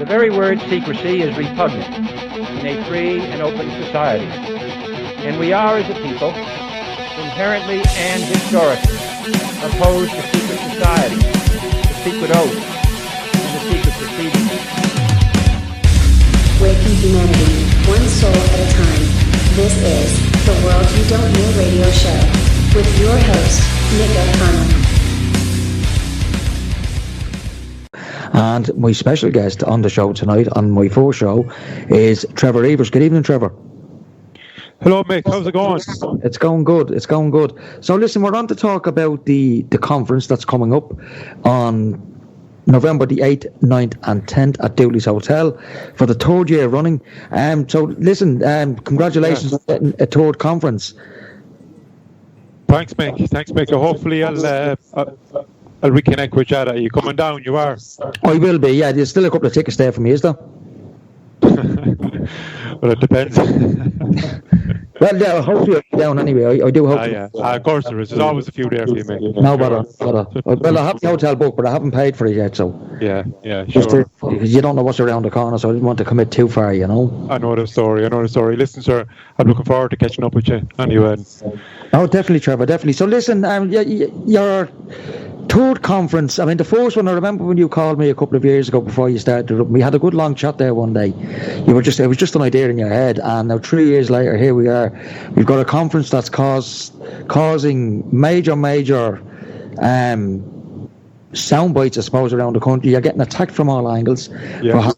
The very word secrecy is repugnant in a free and open society. And we are, as a people, inherently and historically opposed to secret society, to secret oaths, and to secret proceedings. Waking humanity, one soul at a time. This is the World You Don't Know radio show with your host, Nick O'Connell. And my special guest on the show tonight, on my first show, is Trevor Eivers. Good evening, Trevor. Hello, Mick. How's it going? It's going good. It's going good. So listen, we're on to talk about the conference that's coming up on November the 8th, 9th and 10th at Dooley's Hotel for the third year running. So listen, congratulations on getting a third conference. Thanks, Mick. Hopefully I'll reconnect with you. Are you coming down? You are? I will be, yeah. There's still a couple of tickets there for me, is there? Well, it depends. Well, yeah, hopefully I'll be down anyway. I do hope. Yeah. Of course there is. There's always a few there for you, mate. No bother. Well, I have the hotel booked, but I haven't paid for it yet, so. Yeah, sure. Because you don't know what's around the corner, so I didn't want to commit too far, you know. I know the story. Listen, sir, I'm looking forward to catching up with you anyway. Oh, definitely, Trevor, definitely. So listen, your third conference, I mean, the first one, I remember when you called me a couple of years ago before you started, we had a good long chat there one day. It was just an idea in your head, and now 3 years later, here we are. We've got a conference that's causing major sound bites, I suppose, around the country. You're getting attacked from all angles for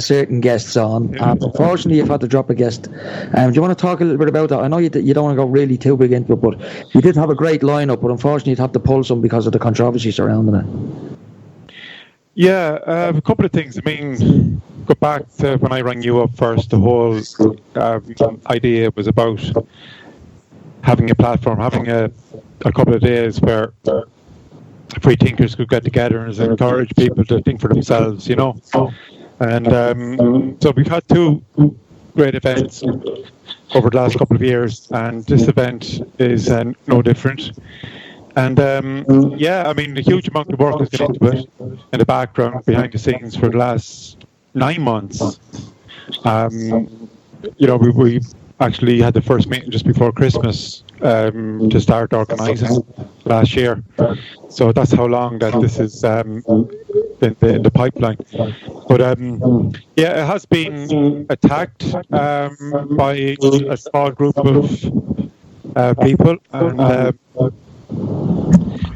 certain guests on, and unfortunately you've had to drop a guest. Do you want to talk a little bit about that? I know you don't want to go really too big into it, but you did have a great lineup, but unfortunately you'd have to pull some because of the controversy surrounding it. Yeah, a couple of things. I mean, go back to when I rang you up first. The whole idea was about having a platform, having a couple of days where free thinkers could get together and encourage people to think for themselves, you know. And so we've had two great events over the last couple of years, and this event is no different. And I mean, a huge amount of work has gone into it in the background, behind the scenes, for the last 9 months. We actually had the first meeting just before Christmas to start organising last year. So that's how long that this is in the pipeline. But it has been attacked by a small group of people, and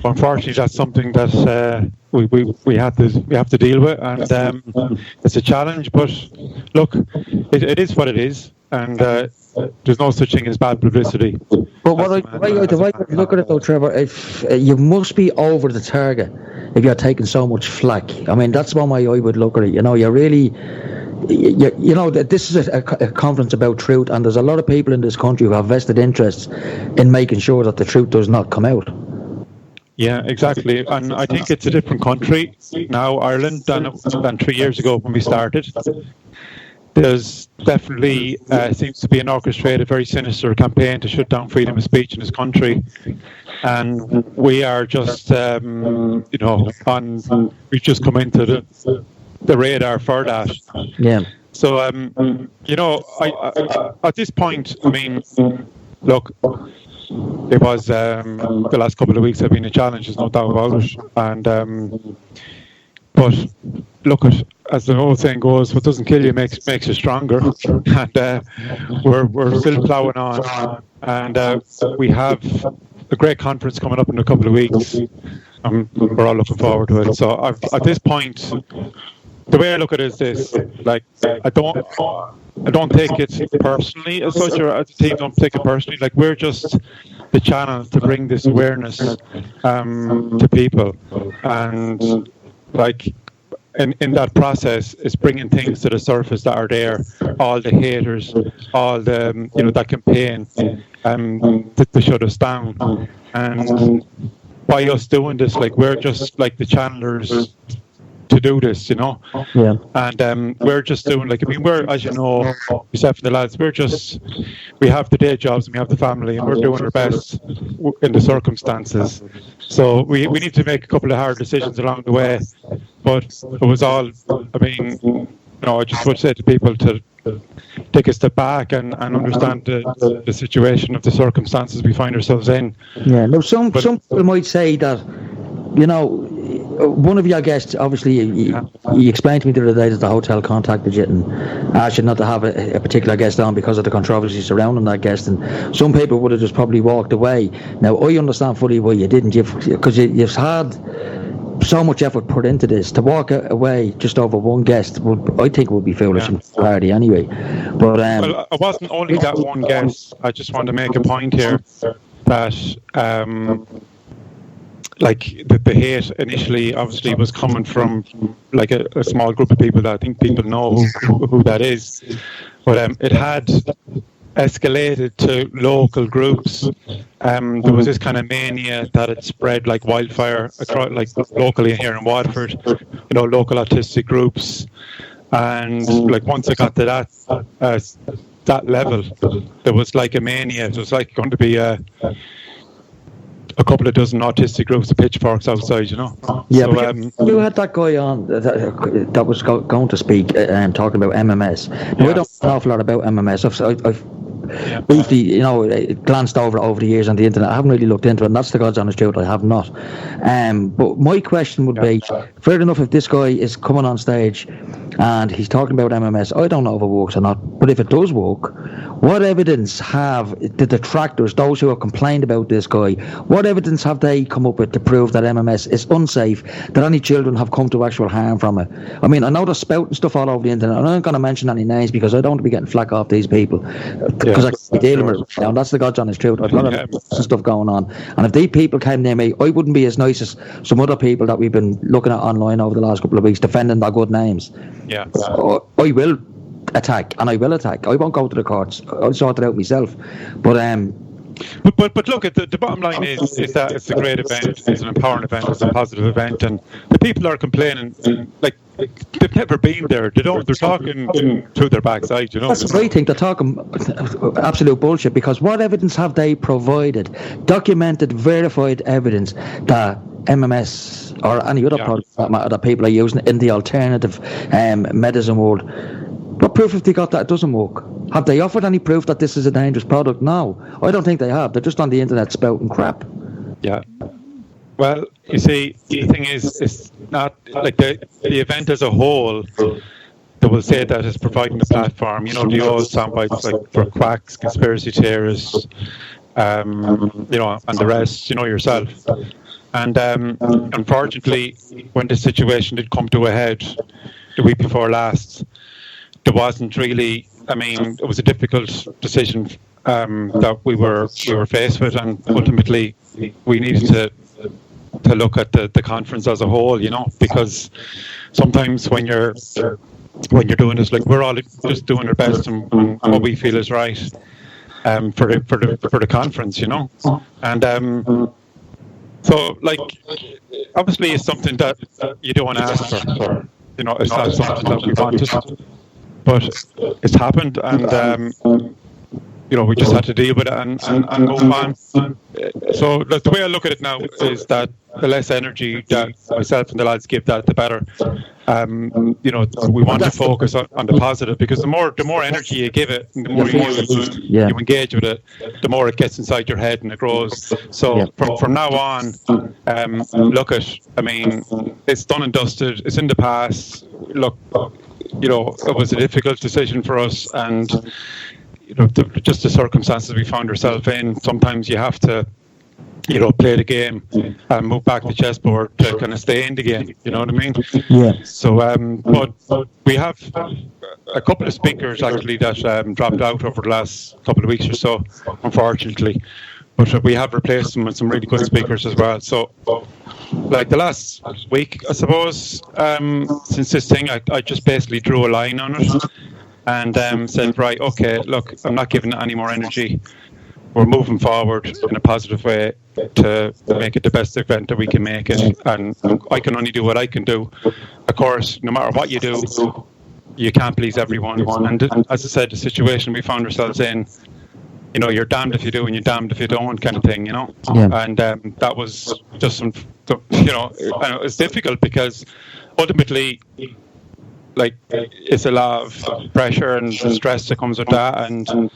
unfortunately that's something that we have to deal with, and it's a challenge. But look, it is what it is, and there's no such thing as bad publicity. But the way I look at it though, Trevor, if you must be over the target if you're taking so much flack. I mean, that's one way I would look at it. You know, you're really, you know, that this is a conference about truth, and there's a lot of people in this country who have vested interests in making sure that the truth does not come out. Yeah, exactly. And I think it's a different country now, Ireland, than 3 years ago when we started. There's definitely seems to be an orchestrated, very sinister campaign to shut down freedom of speech in this country, and we are just, we've just come into the radar for that. Yeah. So, I at this point, I mean, look, it was the last couple of weeks have been a challenge, there's no doubt about it, and but look, as the old saying goes, what doesn't kill you makes you stronger, and we're still ploughing on, and we have a great conference coming up in a couple of weeks. We're all looking forward to it. So at this point, the way I look at it is this: like, I don't take it personally as such, or as a team don't take it personally. Like, we're just the channel to bring this awareness to people, and like, in that process, is bringing things to the surface that are there, all the haters, all the that campaign to shut us down, and by us doing this, like, we're just like the channelers to do this, Yeah. And we're just doing, like, I mean, we're, as you know, yourself and the lads, we have the day jobs and we have the family, and we're doing our best in the circumstances. So we need to make a couple of hard decisions along the way, but it was all, I mean, I just would say to people to take a step back and understand the situation of the circumstances we find ourselves in. Yeah, now some people might say that, one of your guests, obviously, he explained to me the other day that the hotel contacted you and asked you not to have a particular guest on because of the controversy surrounding that guest, and some people would have just probably walked away. Now, I understand fully why you didn't, because you've had so much effort put into this. To walk away just over one guest I think would be foolish in party anyway. But well, it wasn't only that one guest. I just want to make a point here that like the hate initially obviously was coming from like a small group of people that I think people know who that is, but it had escalated to local groups. There was this kind of mania that had spread like wildfire across, like locally here in Waterford, local autistic groups, and like once it got to that level, there was like a mania. It was like going to be a couple of dozen autistic groups of pitchforks outside, Yeah, so, but you had that guy on that was going to speak talking about MMS. Now, I don't know an awful lot about MMS. I've briefly, glanced over the years on the internet. I haven't really looked into it, and that's the God's honest truth, I have not. But my question would be, fair enough, if this guy is coming on stage and he's talking about MMS, I don't know if it works or not, but if it does work, what evidence have the detractors, those who have complained about this guy, what evidence have they come up with to prove that MMS is unsafe, that any children have come to actual harm from it? I mean, I know they're spouting stuff all over the internet. I'm not going to mention any names because I don't want to be getting flack off these people, because I can be dealing with it. And that's the God's honest truth. I've got a lot of stuff going on, and if these people came near me, I wouldn't be as nice as some other people that we've been looking at online over the last couple of weeks defending their good names. Yeah, I will attack, and I will attack. I won't go to the courts. I'll sort it out myself. But look, the bottom line is that it's a great event, it's an empowering event, it's a positive event, and the people are complaining like they've never been there. They're talking through their backside, That's what I think. They're talking absolute bullshit, because what evidence have they provided? Documented, verified evidence that MMS or any other product that people are using in the alternative medicine world. What proof have they got that it doesn't work? Have they offered any proof that this is a dangerous product? No, I don't think they have. They're just on the internet spouting crap. Yeah. Well, you see, the thing is, it's not like the event as a whole. They will say that it's providing the platform. The old soundbites like for quacks, conspiracy theorists, and the rest. Yourself. And unfortunately, when the situation did come to a head the week before last, there wasn't really. I mean, it was a difficult decision that we were faced with, and ultimately we needed to look at the conference as a whole. Because sometimes when you're doing this, like we're all just doing our best and what we feel is right for the conference, and so like obviously it's something that you don't want to ask for. It's not something that we wanted. But it's happened, and we just had to deal with it and move on. So the way I look at it now is that the less energy that myself and the lads give that, the better. We want to focus on the positive, because the more energy you give it, and the more you engage with it, the more it gets inside your head and it grows. So from now on, look at. I mean, it's done and dusted. It's in the past. Look. It was a difficult decision for us, and just the circumstances we found ourselves in. Sometimes you have to, play the game and move back the chessboard to kind of stay in the game. You know what I mean? Yeah. So, but we have a couple of speakers actually that dropped out over the last couple of weeks or so, unfortunately. But we have replaced them with some really good speakers as well. So, like the last week, I suppose, since this thing, I just basically drew a line on it and said, right, okay, look, I'm not giving it any more energy. We're moving forward in a positive way to make it the best event that we can make it. And I can only do what I can do. Of course, no matter what you do, you can't please everyone. And as I said, the situation we found ourselves in, you're damned if you do and you're damned if you don't, kind of thing, Yeah. And that was just some, and it's difficult because ultimately like it's a lot of pressure and stress that comes with that, and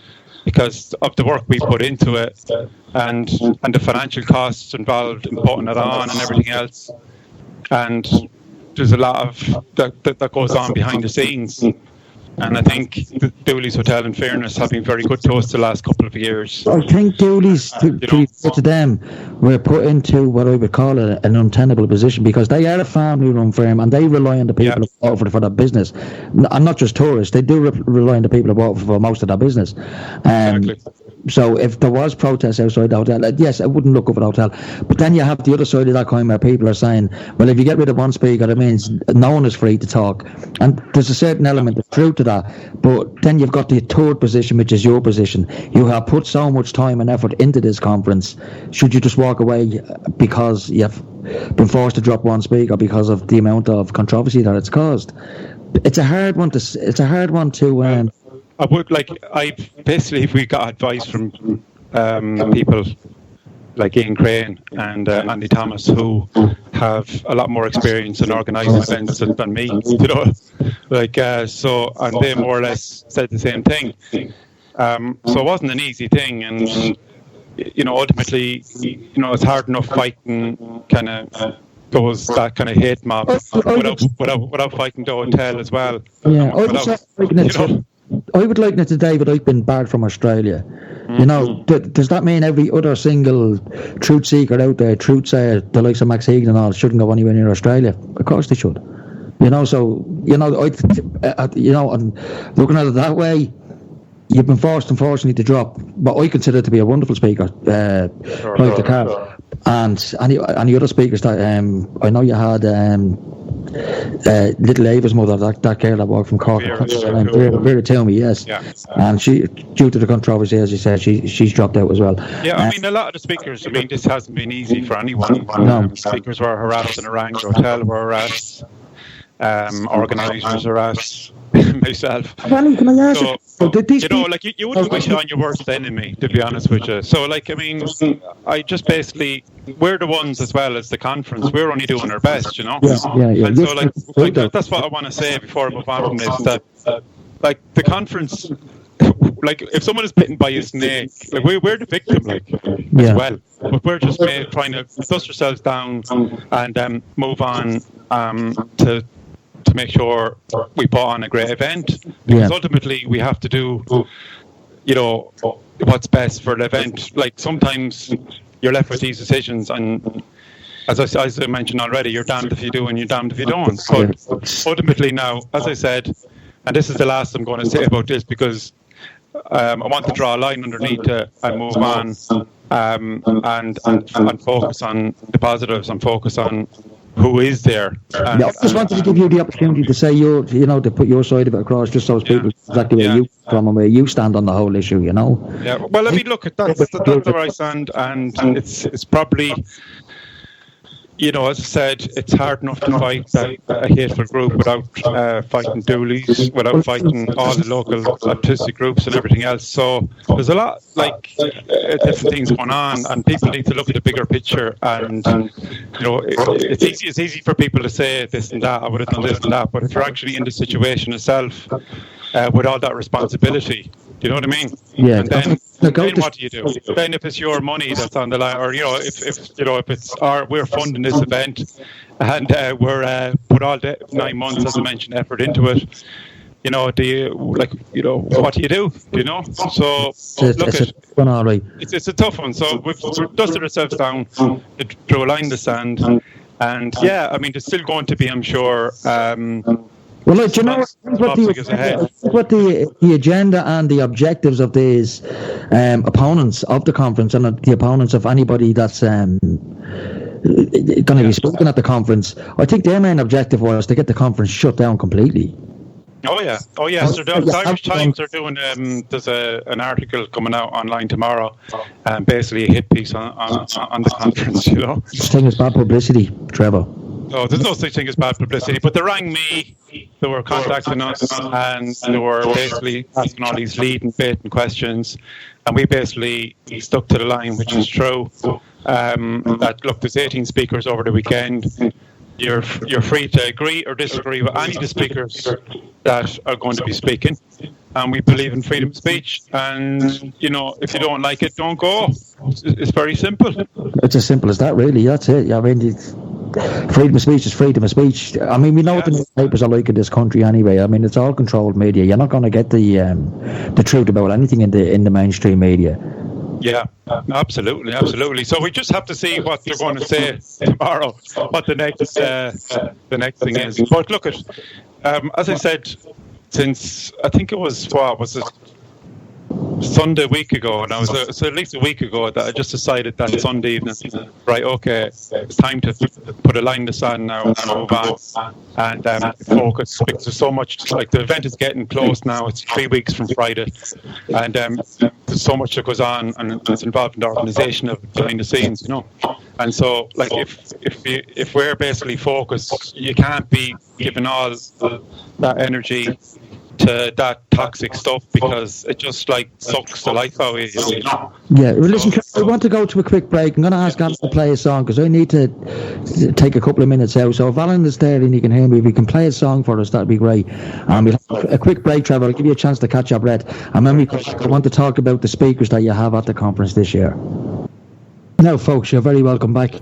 because of the work we put into it, and the financial costs involved in putting it on and everything else, and there's a lot of that goes on behind the scenes. And I think Dooley's Hotel, in fairness, have been very good to us the last couple of years. I think Dooley's, to them, were put into what I would call an untenable position, because they are a family-run firm and they rely on the people of Waterford for their business. And not just tourists, they do rely on the people of Waterford for most of their business. Exactly. So if there was protests outside the hotel, yes, I wouldn't look over the hotel. But then you have the other side of that coin where people are saying, well, if you get rid of one speaker, that means no one is free to talk. And there's a certain element of truth to that. But then you've got the third position, which is your position. You have put so much time and effort into this conference. Should you just walk away because you've been forced to drop one speaker because of the amount of controversy that it's caused? It's a hard one to. I would basically, if we got advice from people like Ian Crane and Andy Thomas, who have a lot more experience in organising events than me, and they more or less said the same thing. So it wasn't an easy thing, and ultimately, it's hard enough fighting kind of that kind of hate mob without fighting the hotel as well. Yeah, I would liken it to David Eichmann barred from Australia. Does that mean every other single truth seeker out there, truth sayer, the likes of Max Hegan and all, shouldn't go anywhere near Australia? Of course they should. And looking at it that way, you've been forced, unfortunately, to drop what I consider to be a wonderful speaker, Clive the Car, and the other speakers that I know you had. Little Ava's mother, that girl that walked from Cork, Vera Tilmy, yes. Yeah. And she, due to the controversy, as you said, she's dropped out as well. Yeah, I mean, a lot of the speakers, this hasn't been easy for anyone. No. Speakers were harassed in Orange Hotel, were harassed. Organisers harassed. Myself. Fanny, can I ask you? You wouldn't wish it on your worst enemy, to be honest with you. So, I just basically, we're the ones as well as the conference. We're only doing our best, Yeah. And so, that's what I want to say before I move on from this. That, the conference, if someone is bitten by a snake, we're the victim, as well. But we're just trying to dust ourselves down and move on to make sure we put on a great event, because ultimately we have to do what's best for the event. Sometimes you're left with these decisions, and as I mentioned already, you're damned if you do and you're damned if you don't. But ultimately now, as I said, and this is the last I'm going to say about this, because I want to draw a line underneath it and move on, and focus on the positives and focus on who is there. I just wanted to give you the opportunity to say to put your side of it across, just so people exactly where you from and where you stand on the whole issue. Yeah. Well, look, that's where I stand, and it's probably. As I said, it's hard enough to fight a hateful group without fighting Dooley's, without fighting all the local artistic groups and everything else. So there's a lot different things going on, and people need to look at the bigger picture. And it's easy for people to say this and that, I would have done this and that, but if you're actually in the situation itself, with all that responsibility, do you know what I mean? Yeah. And then what do you do? Then if it's your money that's on the line, or if it's we're funding this event, and we're put all the 9 months, as I mentioned, effort into it. Do you what do you do? So it's a tough one. So we've dusted ourselves down, drew a line in the sand, and there's still going to be, I'm sure. Well, what the agenda and the objectives of these opponents of the conference, and the opponents of anybody that's going to be speaking at the conference, I think their main objective was to get the conference shut down completely. Oh yeah. So the Irish Times are doing. There's an article coming out online tomorrow, basically a hit piece on the conference. This thing is bad publicity, Trevor. Oh, there's no such thing as bad publicity. But they rang me, they were contacting us, and they were basically asking all these leading baiting questions, and we basically stuck to the line, which is true. That look, there's 18 speakers over the weekend. You're free to agree or disagree with any of the speakers that are going to be speaking. And we believe in freedom of speech. And, you know, if you don't like it, don't go. It's very simple. It's as simple as that, really. That's it. I mean, freedom of speech is freedom of speech. I mean, we know what the newspapers are like in this country anyway. I mean, it's all controlled media. You're not going to get the truth about anything in the mainstream media. Yeah, absolutely. So we just have to see what they're going to say tomorrow, what the next thing is. But look at, as I said, since I think it was Sunday a week ago, now so at least a week ago that I just decided that Sunday evening, right, okay, it's time to put a line in the sand now and move on and focus, because there's so much, like the event is getting close now, it's 3 weeks from Friday, and there's so much that goes on and it's involved in the organisation of behind the scenes, you know. And so, like, if we're basically focused, you can't be giving all that energy to that toxic stuff, because it just like sucks the life out of you, you know? Yeah, well, listen, I want to go to a quick break. I'm going to ask Alan to play a song because I need to take a couple of minutes out. So if Alan is there and he can hear me, if he can play a song for us, that'd be great. We'll have a quick break, Trevor. I'll give you a chance to catch your breath. And then I want to talk about the speakers that you have at the conference this year. Now, folks, you're very welcome back.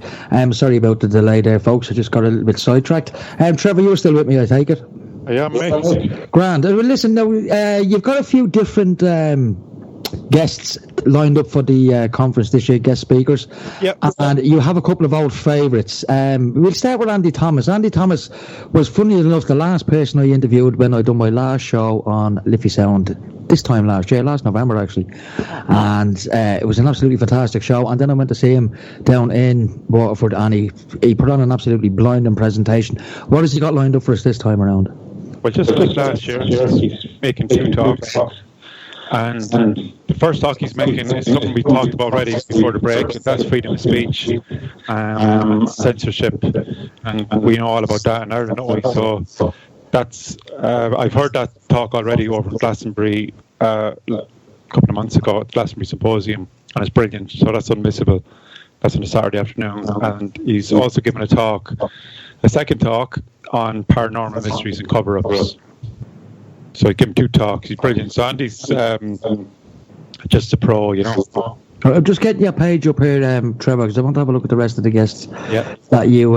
Sorry about the delay there, folks. I just got a little bit sidetracked. Trevor, you're still with me, I take it? Yeah, mate. Grand. Listen, now, you've got a few different guests lined up for the conference this year, guest speakers. Yep. And you have a couple of old favourites. We'll start with Andy Thomas. Andy Thomas was, funny enough, the last person I interviewed when I done my last show on LiffeySound this time last year, last November actually. And it was an absolutely fantastic show. And then I went to see him down in Waterford, and he put on an absolutely blinding presentation. What has he got lined up for us this time around? Well, just like last year, he's making 2 talks. And the first talk he's making is something we talked about already before the break. That's freedom of speech, censorship. And we know all about that in Ireland, don't we? So that's, I've heard that talk already over in Glastonbury a couple of months ago at the Glastonbury Symposium, and it's brilliant. So that's unmissable. That's on a Saturday afternoon. And he's also given a second talk on paranormal mysteries and cover-ups. So I give him 2 talks. He's brilliant. So Andy's just a pro, you know. I'm just getting your page up here, Trevor, because I want to have a look at the rest of the guests that you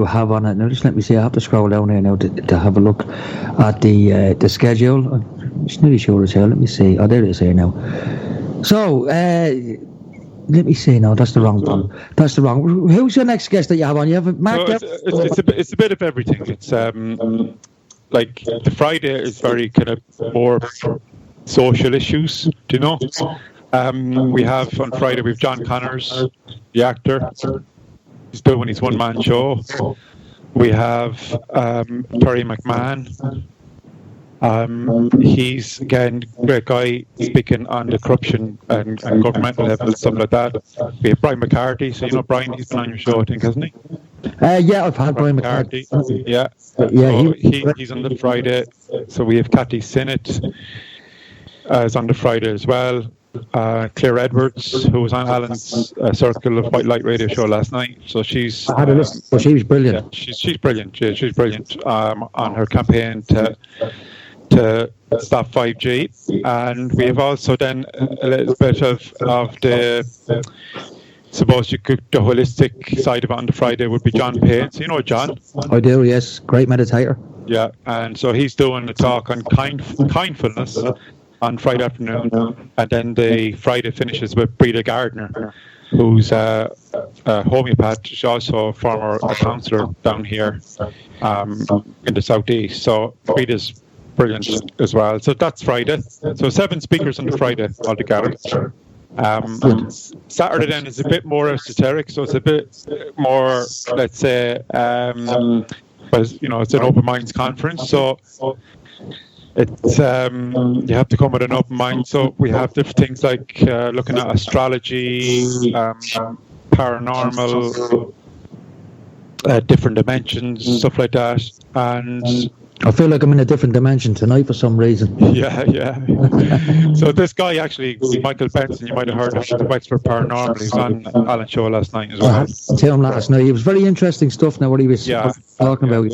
have on it. Now, just let me see. I have to scroll down here now to have a look at the schedule. I'm just nearly sure it's here. Let me see. Oh, there it is here now. So, let me see. No, that's the wrong one. That's the wrong. Who's your next guest that you have on? You have Mark. So it's a bit of everything. It's like the Friday is very kind of more social issues. Do you know? We have on Friday we've John Connors, the actor. He's doing his one-man show. We have Terry McMahon. He's again a great guy speaking on the corruption and governmental level and stuff like that. We have Brian McCarthy. So you know Brian, he's been on your show, I think, hasn't he? Yeah, I've had Brian McCarthy. Yeah, so he's on the Friday. So we have Cathy Sinnott is on the Friday as well. Claire Edwards, who was on Alan's Circle of White Light radio show last night. So she's I had a listen. So she was brilliant. Yeah, she's brilliant. She's brilliant on her campaign to stop 5G. And we have also then a little bit of the suppose you could, the holistic side of it on the Friday would be John Payne. So you know John? I do, yes. Great meditator. Yeah, and so he's doing a talk on kindfulness on Friday afternoon, and then the Friday finishes with Breda Gardner, who's a homeopath. She's also a former councillor down here in the southeast. So Breda's brilliant as well. So that's Friday. So 7 speakers on the Friday altogether. Saturday then is a bit more esoteric, so it's a bit more, let's say, but you know, it's an open minds conference, so it's you have to come with an open mind. So we have different things like looking at astrology, paranormal, different dimensions, stuff like that, and I feel like I'm in a different dimension tonight for some reason. Yeah. So this guy actually, Michael Benson, you might have heard of him, the Wexford Paranormal. He was on Alan's show last night as well. I had to tell him last night. It was very interesting stuff now what he was talking about.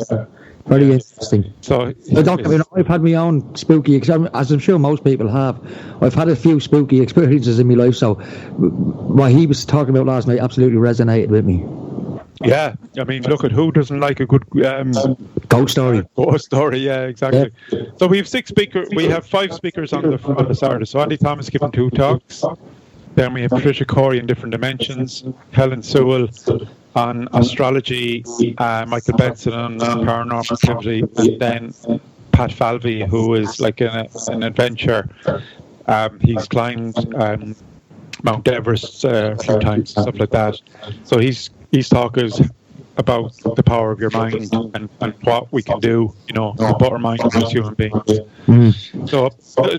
Very interesting. So I've had my own spooky, as I'm sure most people have. I've had a few spooky experiences in my life, so what he was talking about last night absolutely resonated with me. Yeah, I mean, look at who doesn't like a good ghost story. Ghost story, yeah, exactly. Yeah. So we have 5 speakers on the Saturday. So Andy Thomas giving 2 talks. Then we have Patricia Corey in Different Dimensions, Helen Sewell on astrology, Michael Benson on paranormal activity, and then Pat Falvey, who is like an adventure. He's climbed Mount Everest a few times, stuff like that. So his talk is about the power of your mind and what we can do, to put our mind as human beings. So,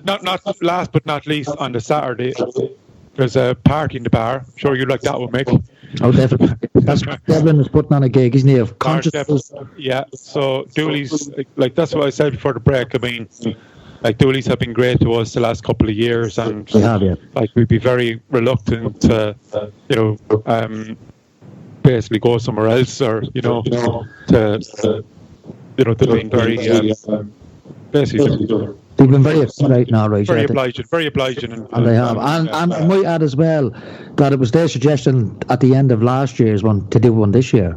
not last but not least, on the Saturday, there's a party in the bar. I'm sure you like that one, Mick. Oh, definitely. Devlin is putting on a gig, isn't he? Of consciousness. Yeah. So Dooley's like that's what I said before the break. I mean, like Dooley's have been great to us the last couple of years, and like we'd be very reluctant to, basically go somewhere else, or to being very basically. They've been very accommodating now, right? Very obliging. And they have. And I might add as well that it was their suggestion at the end of last year's one to do one this year.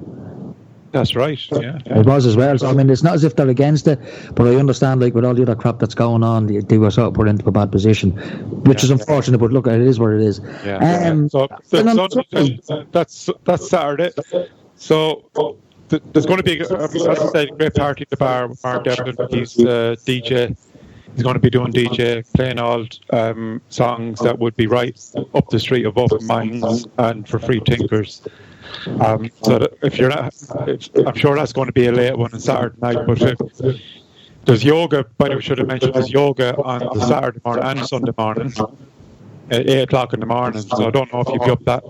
That's right, yeah. It was as well. So, I mean, it's not as if they're against it, but I understand, like, with all the other crap that's going on, they were sort of put into a bad position, which is unfortunate, but look, it is what it is. Yeah. So that's Saturday. So there's going to be, as I said, a great party at the bar with Mark Devlin. He's DJ. He's going to be doing DJ, playing all songs that would be right up the street of open minds and for free thinkers. So that if you're not, I'm sure that's going to be a late one on Saturday night. But there's yoga. By the way, should have mentioned there's yoga on the Saturday morning and Sunday morning at 8 o'clock in the morning. So I don't know if you'll be up that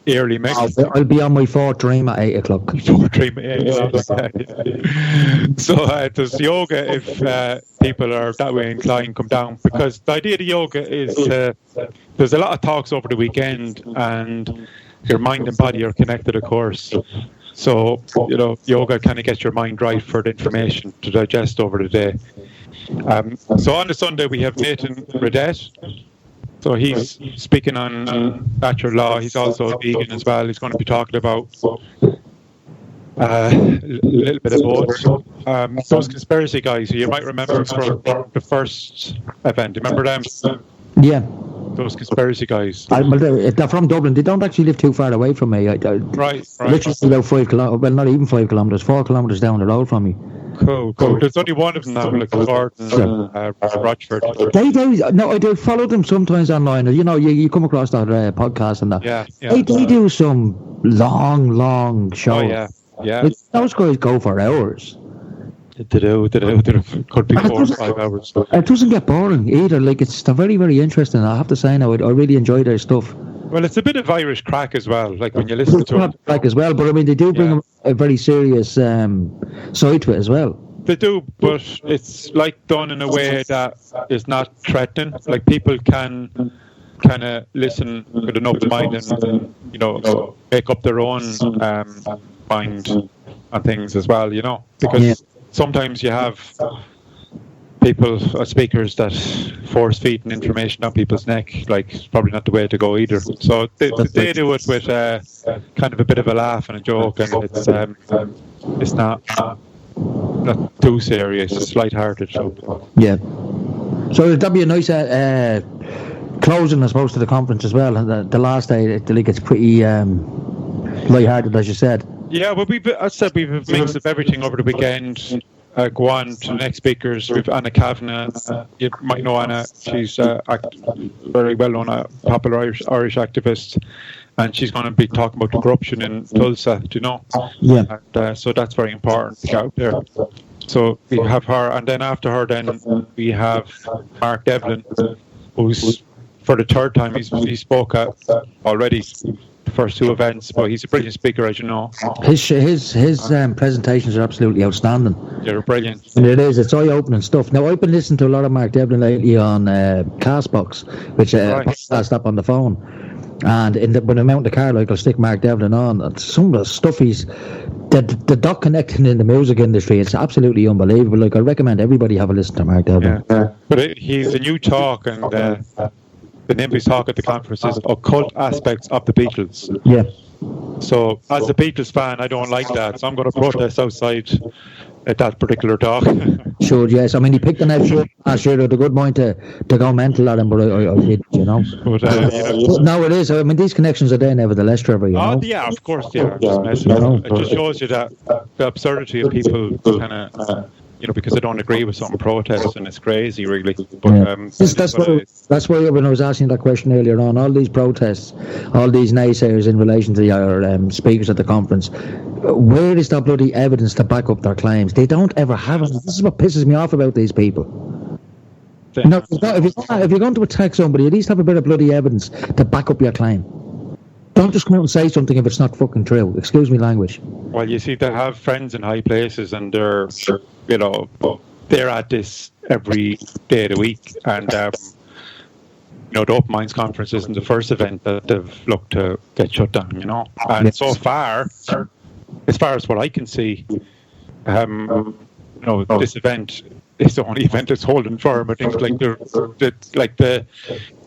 early, Mick. I'll be on my 4th dream at 8 o'clock. 4th dream at 8 o'clock. So there's yoga if people are that way inclined, come down, because the idea of the yoga is there's a lot of talks over the weekend, and your mind and body are connected, of course. So, yoga kind of gets your mind right for the information to digest over the day. So on the Sunday, we have Nathan Redette. So he's speaking on natural law. He's also a vegan as well. He's going to be talking about a little bit of both. Those conspiracy guys, you might remember from the first event. Remember them? Yeah. Those conspiracy guys. They're from Dublin. They don't actually live too far away from me. Right. Literally about 5 kilometres. Well, not even 5 kilometres. 4 kilometres down the road from me. Cool. There's only one of them now, like Gordon, Rochford. I do follow them sometimes online. You come across that podcast and that. Yeah. They do some long shows. Oh, yeah. Those guys go for hours. They do. Could be 4 or 5 hours. It doesn't get boring either. Like, they're very, very interesting. I have to say now, I really enjoy their stuff. Well, it's a bit of Irish crack as well. Like when you listen to it, crack as well. But I mean, they do bring a very serious side to it as well. They do, but it's like done in a way that is not threatening. Like people can kind of listen with an open mind and make up their own mind on things as well. Because sometimes you have people, speakers that force feeding information on people's neck. Like, it's probably not the way to go either. So they do it with kind of a bit of a laugh and a joke, and it's not too serious. It's light-hearted. So. Yeah. So that'd be a nice closing, I suppose, to the conference as well. And the last day, it's pretty light-hearted, as you said. Yeah, well, we've a mix of everything over the weekend. Go on to the next speakers. We've Anna Kavanagh. You might know Anna. She's very well known, a popular Irish activist, and she's going to be talking about the corruption in Tulsa. Do you know? Yeah. And, so that's very important to get out there. So we have her, and then after her, then we have Mark Devlin, who's for the 3rd time he spoke at already the first two events, but he's a brilliant speaker, as you know. His presentations are absolutely outstanding. They're brilliant. And it is. It's eye-opening stuff. Now, I've been listening to a lot of Mark Devlin lately on Castbox, which podcast up on the phone. And when I'm out in the car, like, I'll stick Mark Devlin on. And some of the stuff the dot connecting in the music industry, it's absolutely unbelievable. Like, I recommend everybody have a listen to Mark Devlin. Yeah. But he's a new talk, and the name of his talk at the conference is Occult Aspects of the Beatles. Yeah. So, as a Beatles fan, I don't like that. So I'm going to protest outside at that particular talk. Sure, yes. I mean, he picked an F last year with a good mind to go mental at him, but I did, you know. But no, it is. I mean, these connections are there nevertheless, Trevor, you know. Yeah, of course they are. It just shows you that the absurdity of people kind of... because they don't agree with something, protests, and it's crazy, really. But that's why when I was asking that question earlier on, all these protests, all these naysayers in relation to our speakers at the conference, where is that bloody evidence to back up their claims? They don't ever have it. This is what pisses me off about these people. No, if you're going to attack somebody, at least have a bit of bloody evidence to back up your claim. Don't just come out and say something if it's not fucking true. Excuse me, language. Well, you see, they have friends in high places, and they're at this every day of the week. And, the Open Minds Conference isn't the first event that they've looked to get shut down, you know. And so far, as far as what I can see, this event is the only event that's holding firm. I think the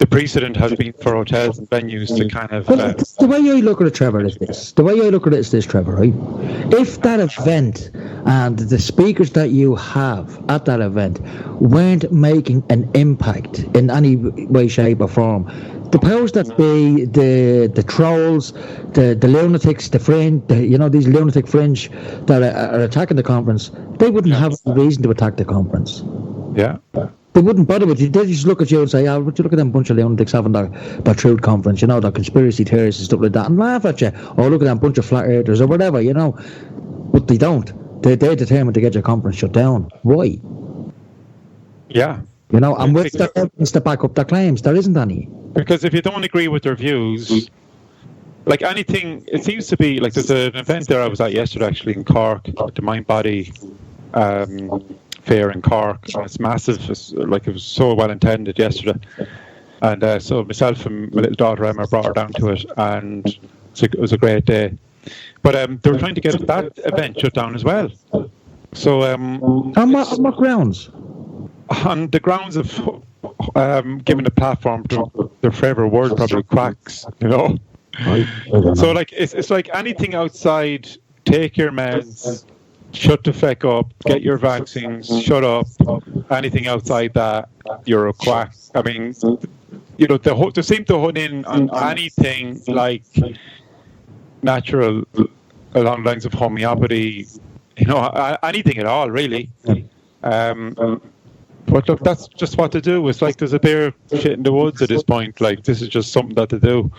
precedent has been for hotels and venues to kind of... the way I look at it, Trevor, is this. The way I look at it is this, Trevor, right? If that event and the speakers that you have at that event weren't making an impact in any way, shape or form, the powers that be, the trolls, the lunatics, the fringe, these lunatic fringe that are attacking the conference, they wouldn't have a reason to attack the conference. Yeah. They wouldn't bother with you. They'd just look at you and say, would you look at them bunch of lunatics having their truth conference, their conspiracy theories and stuff like that, and laugh at you. Or look at them bunch of flat earthers or whatever, But they don't. They're determined to get your conference shut down. Why? Yeah. And with the evidence to back up their claims, there isn't any. Because if you don't agree with their views, like anything, it seems to be, like there's an event there I was at yesterday actually in Cork, at the Mind Body fair in Cork, and it's massive. It was so well intended yesterday. And so myself and my little daughter Emma brought her down to it, and it was a great day. But they were trying to get that event shut down as well. So on what grounds? On the grounds of giving a platform to their favourite word, probably quacks, So it's like anything outside, take your meds, shut the feck up, get your vaccines, shut up. Anything outside that, you're a quack. I mean, they seem to hone in on anything like natural, along the lines of homeopathy, anything at all, really. But look, that's just what to do. It's like there's a bear shit in the woods at this point. Like, this is just something that to do.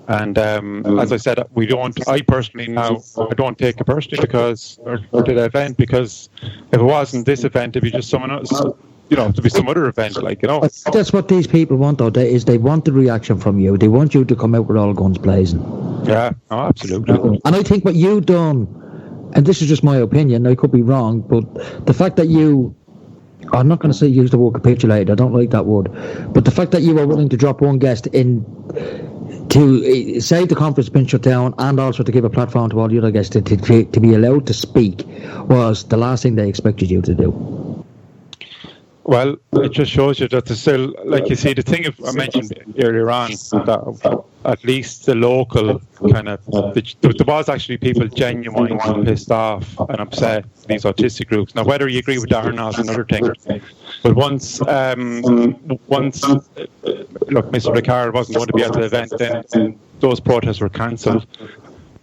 And as I said, I personally now, I don't take it personally or to the event, because if it wasn't this event, it'd be just someone else, to be some other event, That's what these people want, though. They want the reaction from you. They want you to come out with all guns blazing. Yeah, absolutely. And I think what you've done, and this is just my opinion, I could be wrong, but the fact that I'm not going to use the word capitulate, I don't like that word, but the fact that you were willing to drop one guest in to save the conference being shut down, and also to give a platform to all the other guests to be allowed to speak, was the last thing they expected you to do. Well, it just shows you that there's still, like you see, the thing I mentioned earlier on, that at least the local kind of, there was actually people genuinely pissed off and upset, these autistic groups. Now, whether you agree with that or not is another thing. But once look, Mr. Ricard wasn't going to be at the event, then those protests were cancelled.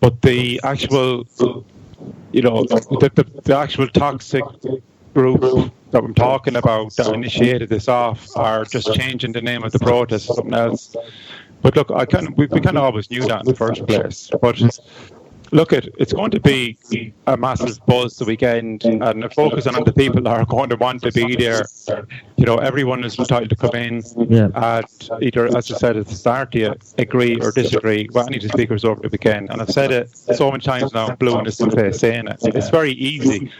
But the actual, the actual toxic group that I'm talking about that initiated this off are just changing the name of the protest to something else. But look, we kind of always knew that in the first place. But look, it's going to be a massive buzz the weekend, and focusing on the people that are going to want to be there. You know, everyone is entitled to come in and either, as I said at the start, you agree or disagree with any of the speakers over the weekend. And I've said it so many times now, blue in the face saying it. It's very easy,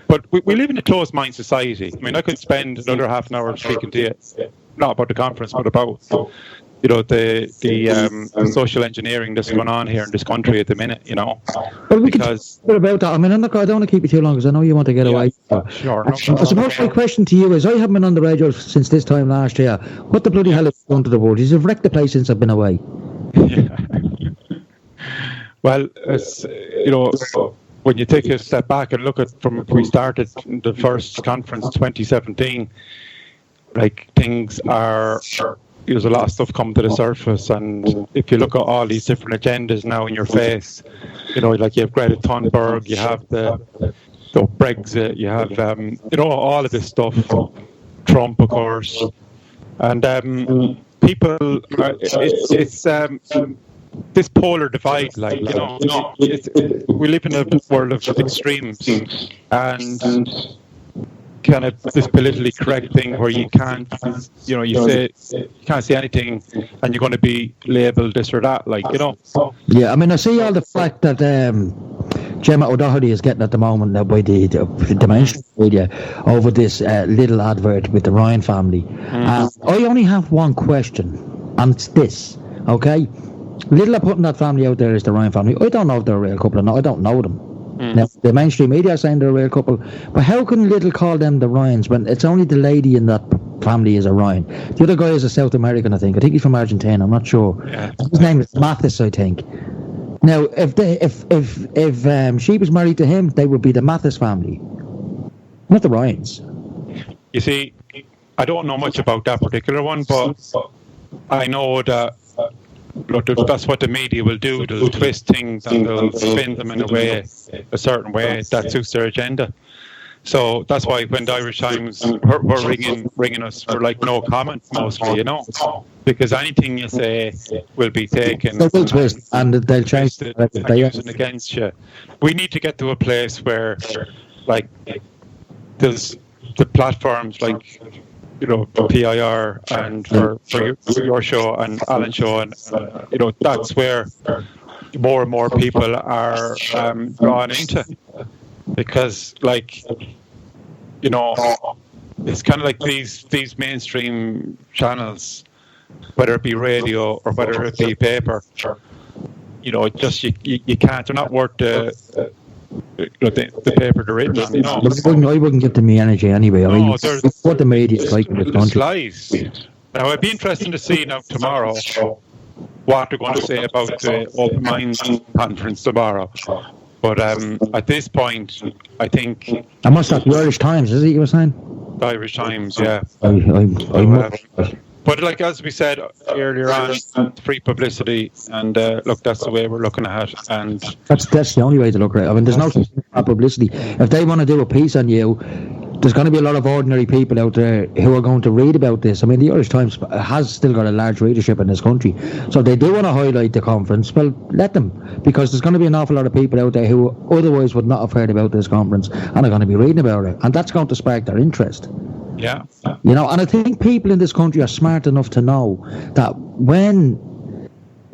but we live in a closed-mind society. I mean, I could spend another half an hour speaking to you, not about the conference, but about the social engineering that's going on here in this country at the minute, Well, we could talk a bit about that. I mean, I don't want to keep you too long because I know you want to get away. Sure. I suppose my question to you is, I haven't been on the radio since this time last year. What the bloody hell have you done to the world? You've wrecked the place since I've been away. Well, it's, when you take a step back and look at from we started the first conference 2017, like things are... There's a lot of stuff come to the surface, and if you look at all these different agendas now in your face, like you have Greta Thunberg, you have the Brexit, you have all of this stuff, Trump, of course, and people, it's this polar divide, we live in a world of extremes, and kind of this politically correct thing where you can't, you can't say anything and you're going to be labelled this or that, Yeah, I mean, I see all the fact that Gemma O'Doherty is getting at the moment by the mainstream media over this little advert with the Ryan family. I only have one question, and it's this, okay? Little are putting that family out there as the Ryan family. I don't know if they're a real couple or not. I don't know them. Now, the mainstream media are saying they're a real couple, but how can Little call them the Ryans when it's only the lady in that family is a Ryan? The other guy is a South American, I think he's from Argentina, I'm not sure. His name is Mathis, I think. Now, if she was married to him, they would be the Mathis family, not the Ryans. You see, I don't know much about that particular one, but I know that that's what the media will do. They'll twist things and they'll spin them in a certain way that suits their agenda. So that's why when the Irish Times were ringing us for no comment mostly, because anything you say will be taken. They will twist and they'll change it and use it against you. We need to get to a place where, there's the platforms PIR and for your show and Alan's show, and that's where more and more people are drawn into, because it's kind of like these mainstream channels, whether it be radio or whether it be paper, just you can't. They're not worth the paper they're written on. I wouldn't give them the energy anyway. I mean, what the media is like in this country. Lies. Now, it'd be interesting to see now tomorrow what they're going to say about the Open Minds conference tomorrow. But at this point, I think... I must have the Irish Times, is it you were saying? The Irish Times, yeah. But as we said earlier on, free publicity, and that's the way we're looking at it. And that's the only way to look at it. I mean, there's no publicity. If they want to do a piece on you, there's going to be a lot of ordinary people out there who are going to read about this. I mean, the Irish Times has still got a large readership in this country. So they do want to highlight the conference. Well, let them, because there's going to be an awful lot of people out there who otherwise would not have heard about this conference and are going to be reading about it. And that's going to spark their interest. Yeah. And I think people in this country are smart enough to know that when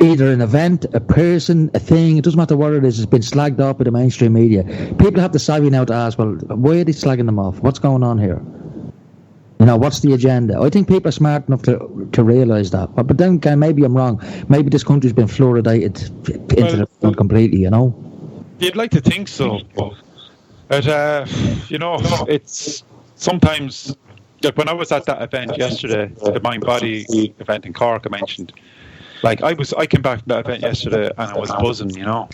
either an event, a person, a thing, it doesn't matter what it is, has been slagged off by the mainstream media, people have the savvy now to ask, well, why are they slagging them off? What's going on here? What's the agenda? I think people are smart enough to realise that. But then again, maybe I'm wrong. Maybe this country's been fluoridated into the front completely, You'd like to think so. But, it's sometimes... when I was at that event yesterday, the Mind Body event in Cork I mentioned, I came back from that event yesterday and I was buzzing, there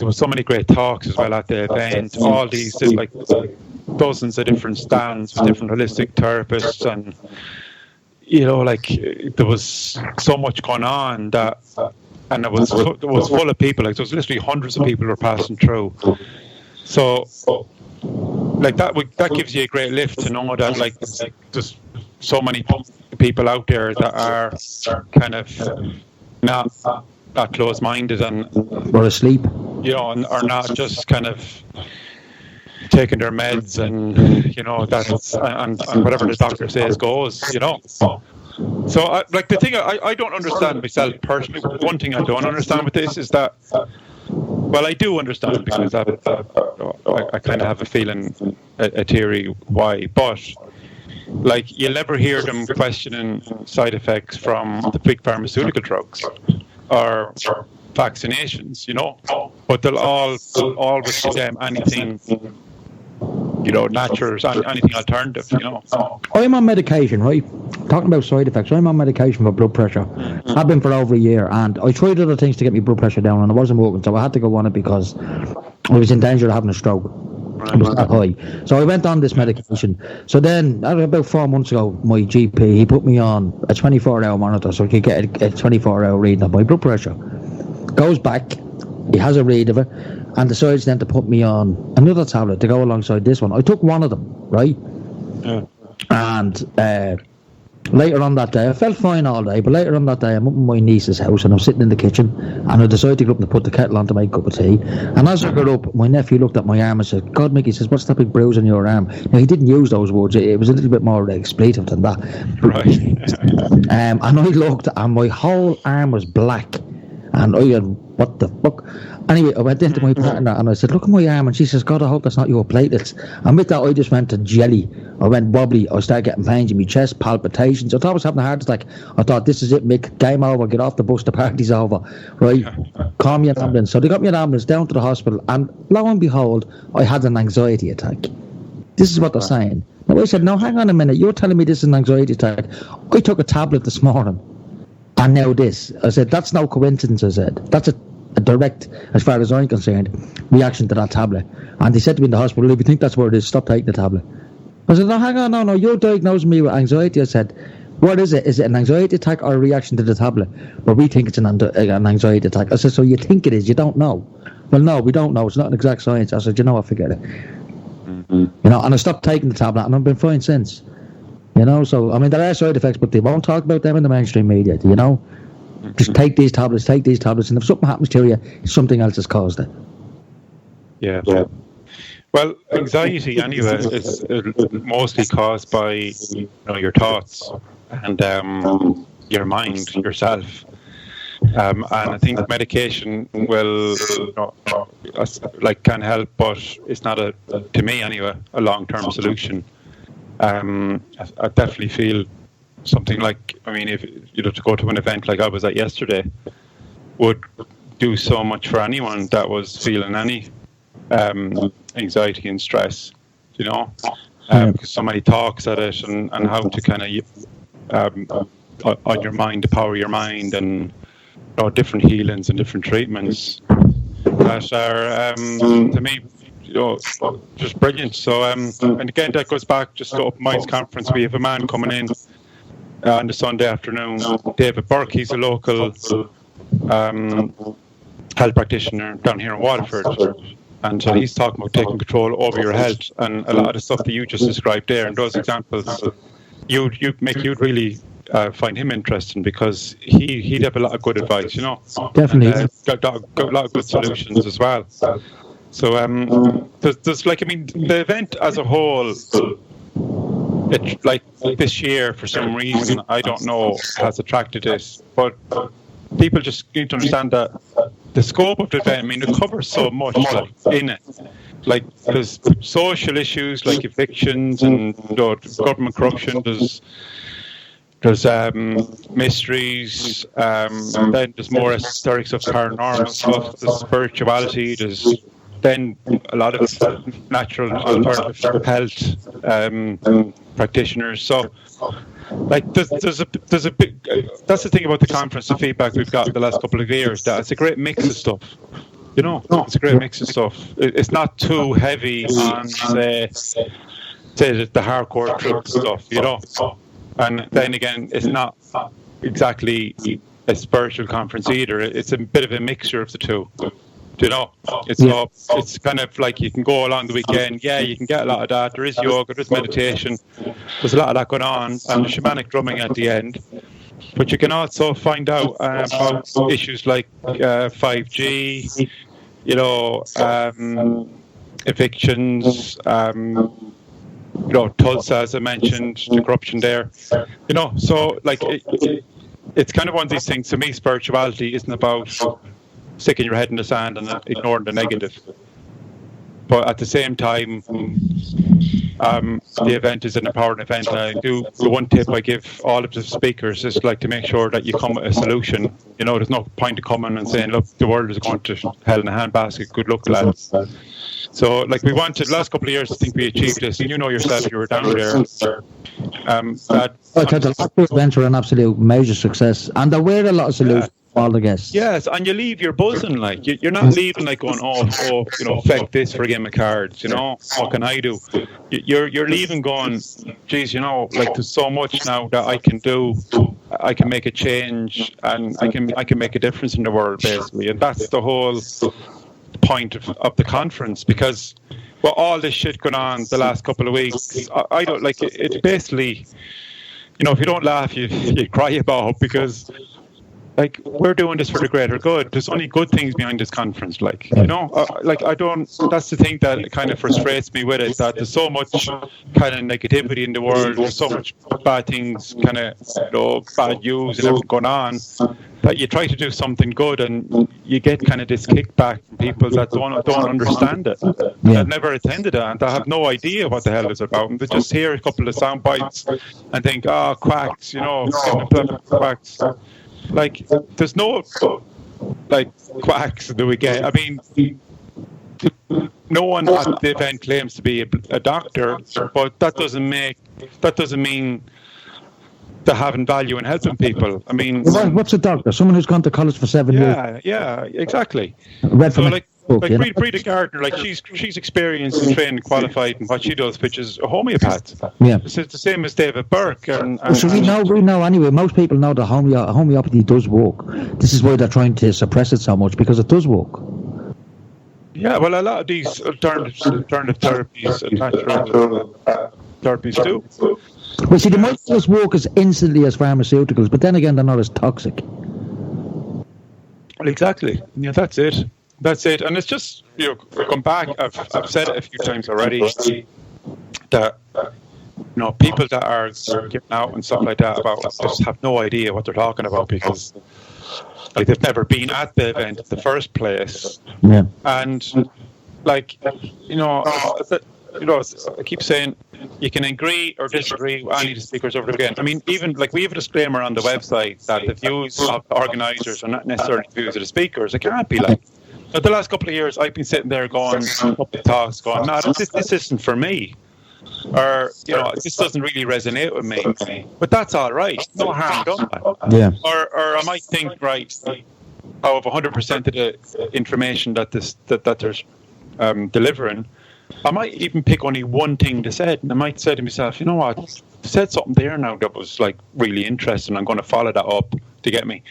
was so many great talks as well at the event, all these dozens of different stands with different holistic therapists, and there was so much going on that, and it was full of people, there was literally hundreds of people who were passing through. So that gives you a great lift to know that there's so many people out there that are kind of not close-minded and or asleep. you know, and are not just kind of taking their meds and, you know, that's and whatever the doctor says goes, you know. So the thing I don't understand myself personally. One thing I don't understand with this is that, well, I do understand because I kind of have a feeling, a theory why, but like you'll never hear them questioning side effects from the big pharmaceutical drugs or vaccinations, you know, but they'll always condemn anything, you know, natural, anything alternative, you know. I'm on medication, right? Talking about side effects, I'm on medication for blood pressure. I've been for over a year, and I tried other things to get my blood pressure down, and it wasn't working, so I had to go on it because I was in danger of having a stroke. It was that high. So I went on this medication. So then, about 4 months ago, my GP, he put me on a 24-hour monitor so I could get a 24-hour reading of my blood pressure. Goes back, he has a read of it, and decides then to put me on another tablet to go alongside this one. I took one of them, right? Yeah. And later on that day, I felt fine all day, but later on that day, I'm up in my niece's house and I'm sitting in the kitchen, and I decided to go up and put the kettle on to make a cup of tea. And as I got up, my nephew looked at my arm and said, "God, Mickey," says, "what's that big bruise on your arm?" Now, he didn't use those words. It was a little bit more expletive than that. Right. And I looked, and my whole arm was black. And I went, "What the fuck?" Anyway, I went into my partner and I said, "Look at my arm." And she says, "God, I hope that's not your platelets." And with that, I just went to jelly. I went wobbly. I started getting pains in my chest, palpitations. I thought I was having a heart attack. I thought, this is it, Mick. Game over. Get off the bus. The party's over. Right? Call me an ambulance. So they got me an ambulance down to the hospital. And lo and behold, I had an anxiety attack. This is what they're saying. Now, I said, "No, hang on a minute. You're telling me this is an anxiety attack. I took a tablet this morning. And now this." I said, "That's no coincidence," I said. "That's a direct, as far as I'm concerned, reaction to that tablet." And they said to me in the hospital, "If you think that's what it is, stop taking the tablet." I said, "No, hang on, no, you're diagnosing me with anxiety." I said, "What is it? Is it an anxiety attack or a reaction to the tablet?" "Well, we think it's an anxiety attack." I said, "So you think it is, you don't know?" "Well, no, we don't know. It's not an exact science." I said, "You know what, forget it." You know, and I stopped taking the tablet, and I've been fine since. You know, so, I mean, there are side effects, but they won't talk about them in the mainstream media, you know? Just take these tablets, and if something happens to you, something else has caused it. Yeah. Well, anxiety, anyway, is mostly caused by, you know, your thoughts and your mind, yourself. And I think medication will, you know, can help, but it's not, to me anyway, a long-term solution. I definitely feel something like, I mean, if you know, to go to an event like I was at yesterday would do so much for anyone that was feeling any anxiety and stress, you know, because somebody talks at it and how to kind of on your mind, to power your mind, and, you know, different healings and different treatments that are to me, you know, just brilliant. So and again, that goes back just to Open Minds Conference. We have a man coming in on the Sunday afternoon, David Burke. He's a local health practitioner down here in Waterford, and so he's talking about taking control over your health, and a lot of the stuff that you just described there and those examples, you'd really find him interesting, because he'd have a lot of good advice, you know. Definitely. Got a lot of good solutions as well. So there's like, I mean, the event as a whole, it, like this year, for some reason, I don't know, has attracted this, but people just need to understand that the scope of the event, I mean, it covers so much in it. Like, there's social issues like evictions and, you know, government corruption, there's mysteries, then there's more esoteric stuff, paranormal stuff, there's spirituality, there's then a lot of natural alternative health practitioners. So, like, there's a big. That's the thing about the conference. The feedback we've got the last couple of years, that it's a great mix of stuff. You know, it's a great mix of stuff. It's not too heavy on, say the hardcore truth stuff. You know, and then again, it's not exactly a spiritual conference either. It's a bit of a mixture of the two. You know, it's kind of like you can go along the weekend. Yeah, you can get a lot of that. There is yoga, there's meditation, there's a lot of that going on, and the shamanic drumming at the end. But you can also find out about issues like 5G, evictions, Tulsa, as I mentioned, the corruption there, so like it's kind of one of these things. To me, spirituality isn't about sticking your head in the sand and ignoring the negative. But at the same time, the event is an empowering event. And the one tip I give all of the speakers is like to make sure that you come with a solution. There's no point in coming and saying, look, the world is going to hell in a handbasket. Good luck, lads. So, like, we wanted, the last couple of years, I think we achieved this. And yourself, you were down there. I thought the last two events were an absolute major success. And there were a lot of solutions. All the guests. Yes, and you leave, you're buzzing, like you're not leaving like going, fake this for a game of cards, what can I do? You're leaving going, geez, like there's so much now that I can do. I can make a change, and I can make a difference in the world, basically, and that's the whole point of the conference. Because all this shit going on the last couple of weeks, I don't like it. It's basically, if you don't laugh, you cry about, because. Like, we're doing this for the greater good. There's only good things behind this conference, I don't, that's the thing that kind of frustrates me with it, that there's so much kind of negativity in the world, there's so much bad things, kind of, bad news and everything going on, that you try to do something good and you get kind of this kickback from people that don't understand it, that never attended it, and they have no idea what the hell it's about, and they just hear a couple of sound bites and think, quacks, quacks. Like, there's no, quacks that we get. I mean, no one at the event claims to be a doctor, but that doesn't mean they're having value in helping people. I mean... What's a doctor? Someone who's gone to college for 7 years? Yeah, exactly. Book, Breda Gardner, she's experienced and trained and qualified in what she does, which is a homeopath. Yeah. It's the same as David Burke. So we know anyway, most people know that homeopathy does work. This is why they're trying to suppress it so much, because it does work. Yeah, well, a lot of these alternative therapies and natural therapies do. Well, see, they might just work as instantly as pharmaceuticals, but then again, they're not as toxic. Well, exactly. Yeah, that's it. And it's just, come back, I've said it a few times already, that, people that are giving out and stuff like that about just have no idea what they're talking about, because they've never been at the event in the first place. Yeah. And, I keep saying, you can agree or disagree with any of the speakers over again. I mean, even we have a disclaimer on the website that the views of the organisers are not necessarily the views of the speakers. It can't be like. But the last couple of years, I've been sitting there going, a couple of talks, going, no, this isn't for me. Or, this doesn't really resonate with me. But that's all right. No harm done. Yeah. Or I might think, right, out of 100% of the information that there's delivering, I might even pick only one thing they said, and I might say to myself, you know what, they said something there now that was really interesting. I'm going to follow that up to get me.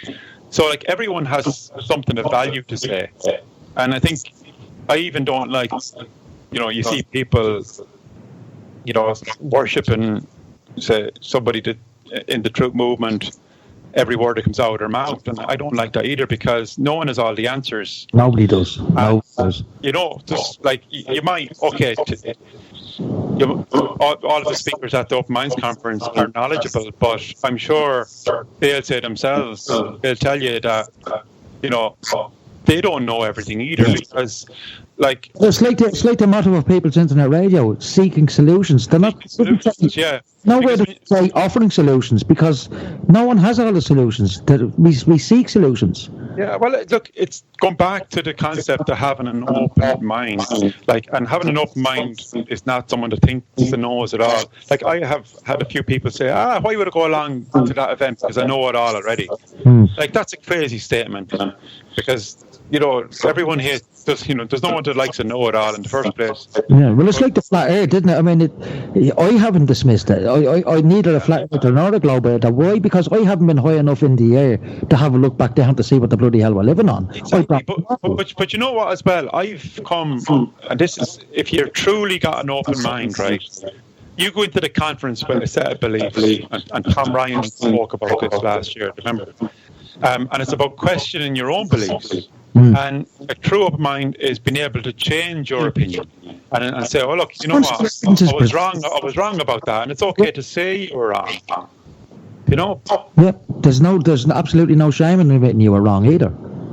So everyone has something of value to say, and I think I even don't you see people, worshipping, say, somebody in the truth movement, every word that comes out of their mouth, and I don't like that either, because no one has all the answers. Nobody does. Just you might, all of the speakers at the Open Minds Conference are knowledgeable, but I'm sure they'll say themselves, they'll tell you that, they don't know everything either, because it's like the motto of People's Internet Radio, seeking solutions. They're not solutions, nowhere to say offering solutions, because no one has all the solutions. We seek solutions. Yeah, well, look, it's gone back to the concept of having an open mind. And having an open mind is not someone that thinks and knows it all. I have had a few people say, why would I go along to that event because I know it all already? That's a crazy statement, because everyone here does. There's no one that likes to know it all in the first place. Yeah, well, it's like the flat Earth, isn't it? I mean, I haven't dismissed it. I neither a flat Earth nor a globe Earth. Why? Because I haven't been high enough in the air to have a look back down to see what the bloody hell we're living on. Exactly. But you know what, as well, I've come, and this is, if you're truly got an open mind, right? You go into the conference with a set of beliefs, and Tom Ryan spoke about this last year, remember? And it's about questioning your own beliefs. And a true open mind is being able to change your opinion and say, "Oh, look, you know what? I was wrong. I was wrong about that," and it's okay to say you were wrong. You know? Yeah, there's absolutely no shame in admitting you were wrong either.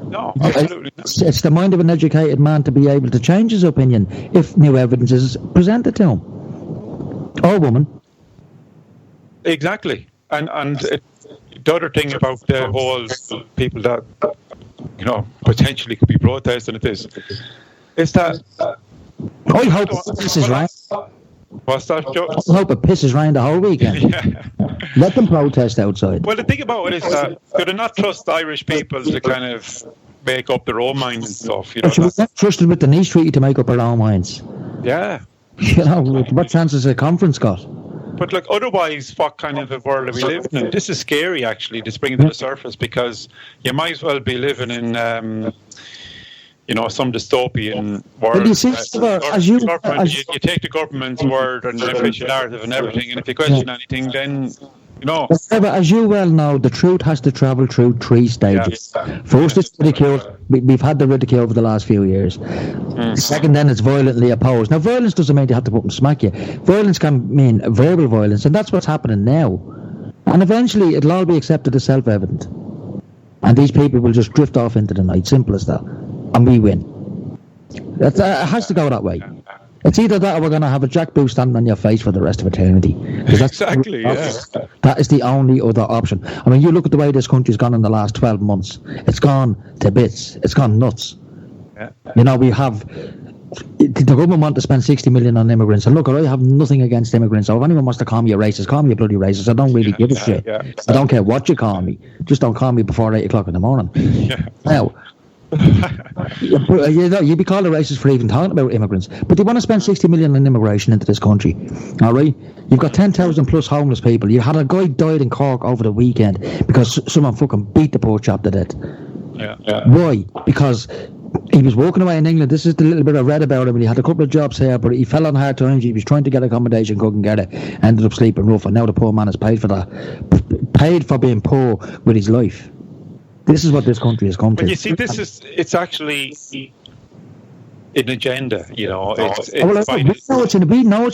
No, absolutely not. It's the mind of an educated man to be able to change his opinion if new evidence is presented to him. Or woman. Exactly. And the other thing about the whole people that, potentially could be protesting at this, is that... I hope it pisses rain. What's that, Joe? I hope it pisses rain the whole weekend. Yeah. Let them protest outside. Well, the thing about it is that do they not trust Irish people to kind of make up their own mind and stuff? We're not trusted with the Nice Treaty to make up our own minds. Yeah. What chance has a conference got? But otherwise, what kind of a world are we living in? This is scary, actually, this bringing to the surface, because you might as well be living in, some dystopian world. Well, you see, you take the government's word and the official narrative and everything, and if you question anything, then... But as you well know, the truth has to travel through 3 stages. First, it's ridiculed. We've had the ridicule over the last few years. Second, then it's violently opposed. Now, violence doesn't mean you have to put and smack you. Violence can mean verbal violence, and that's what's happening now. And eventually, it'll all be accepted as self-evident. And these people will just drift off into the night. Simple as that. And we win. It has to go that way. It's either that or we're going to have a jackboot standing on your face for the rest of eternity. Exactly, yeah. That is the only other option. I mean, you look at the way this country's gone in the last 12 months. It's gone to bits. It's gone nuts. Yeah. We have... The government want to spend 60 million on immigrants. And look, I have nothing against immigrants. So if anyone wants to call me a racist, call me a bloody racist. I don't really give a shit. Yeah. I don't care what you call me. Just don't call me before 8 o'clock in the morning. Yeah. Now... you'd be called a racist for even talking about immigrants, but they want to spend 60 million on immigration into this country. All right, you've got 10,000 plus homeless people. You had a guy died in Cork over the weekend because someone fucking beat the poor chap to death. Why? Because he was walking away in England. This is the little bit I read about him, and he had a couple of jobs here, but he fell on hard times. He was trying to get accommodation, couldn't get it, ended up sleeping rough, and now the poor man has paid for that, paid for being poor with his life. This is what this country has come to. But you see, it's actually an agenda, we know it's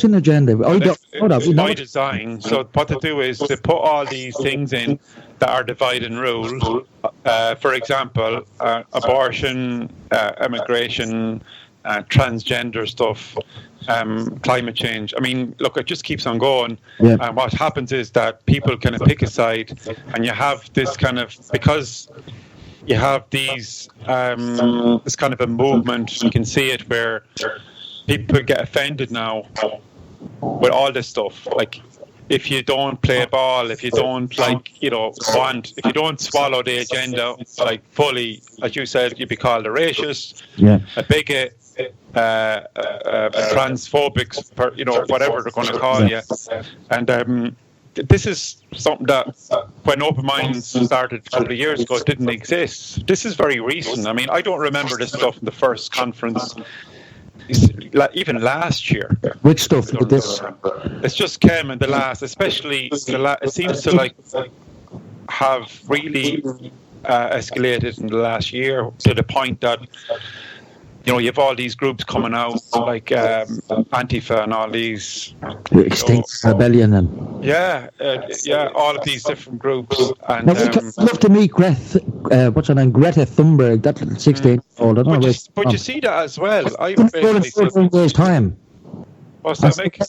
an agenda. It's by design. So what they do is they put all these things in that are divide and rule. For example, abortion, immigration, transgender stuff, climate change. I mean, look, it just keeps on going. Yeah. And what happens is that people kind of pick a side, and you have this kind of, because you have these, this kind of a movement, you can see it where people get offended now with all this stuff. Like, if you don't play ball, if you don't if you don't swallow the agenda fully, as you said, you'd be called a racist, a bigot, a transphobic, whatever they're going to call you. And this is something that, when Open Minds started a couple of years ago, didn't exist. This is very recent. I mean, I don't remember this stuff in the first conference, even last year. Which stuff with this? It's just came in the last, especially it seems to have really escalated in the last year to the point that you have all these groups coming out like Antifa and all these Extinct Rebellion and all of these different groups. And I'd love to meet Greta Thunberg, that 16-year-old. But you see that as well. In 13 years' time. What's that, Mick?